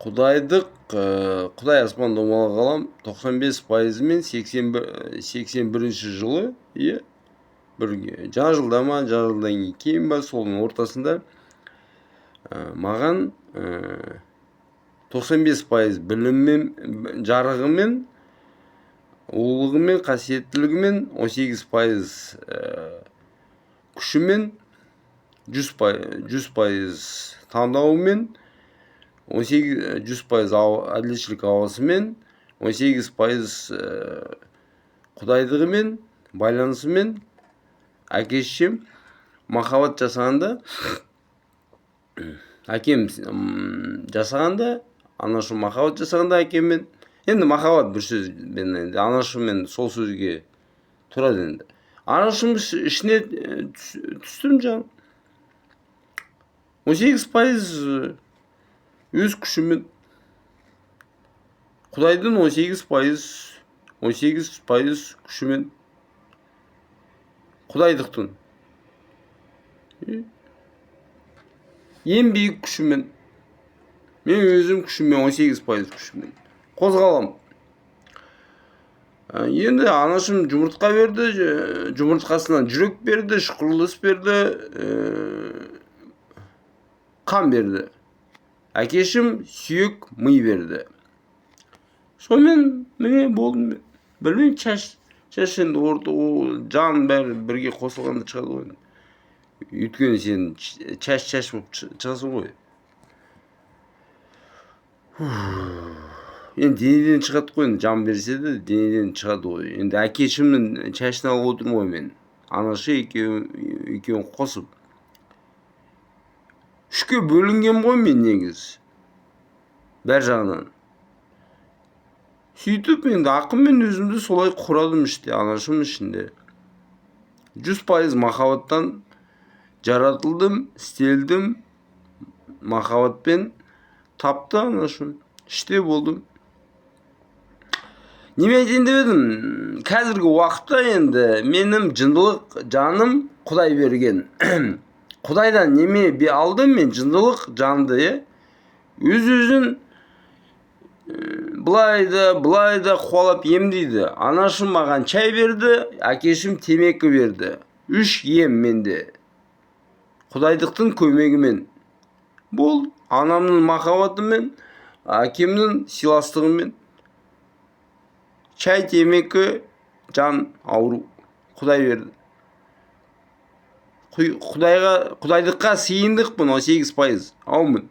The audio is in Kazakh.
Құдайдық, Құдай аспан домалақ ғалам 95% мен 81-ші жылы, бір жаңа жылда ма, жаңа жылдан кейін ба, соның ортасында маған 95% біліммен, жарығымен, ұлылығымен, қасиеттілігімен, 18% күшімен, 100% таңдауымен, 100% әділетшілік ауасымен, 18% құдайдығымен, байланысымен, әке-шешем махаббат жасағанда, әкем жасағанда, анашым махаббат жасағанда әкеммен, енді махаббат бір сөзбен, анашыммен сол сөзге тұрады енді. Анашым ішіне түстім жаң. 18% өз күшімен, Құдайдың 18% күшімен, құдайдықтың ең биік күшімен, мен өзім күшімен, 18% күшімен қозғалам. Енді анашым жұмыртқа берді, жұмыртқасынан жүрек берді, шұқырлыс берді, қан берді. Әкешім сүйек, ми берді. Сонымен міне болдым мен. Білмеймін, шаш енді жан бәрі бірге қосылғанда шығады ғой. Өйткені сен шаш болып шығасың ғой. Енді денеден шығады ғой, жан берсе де денеден шығады ғой. Енді әкешімнің шашын алып отырмын ғой мен. Анашы екеуін қосып. 3-ке бөлінген ғой мен негіз. Бәр жағынан. Сөйтіп енді ақыммен өзімді солай құрадым іште, анашым ішінде. 100% махаббаттан жаратылдым, істелдім, махаббатпен тапты анашым. Іште болдым. Неме айтайын деп едім, қазіргі уақытта енді менің жындылық жаным Құдай берген. Құдайдан неме алдым мен, жындылық жанды, өз-өзін бұлайда қуалап емдейді. Анашым маған чай берді, әкешім темекі берді. 3 ем менде. Құдайдықтың көмегімен. Бұл анамның махаббатымен, әкемнің сыйластығымен. Чай, темекі, жан ауру. Құдай берді. Құдайдыққа сыйындықпын 18%. Аумын.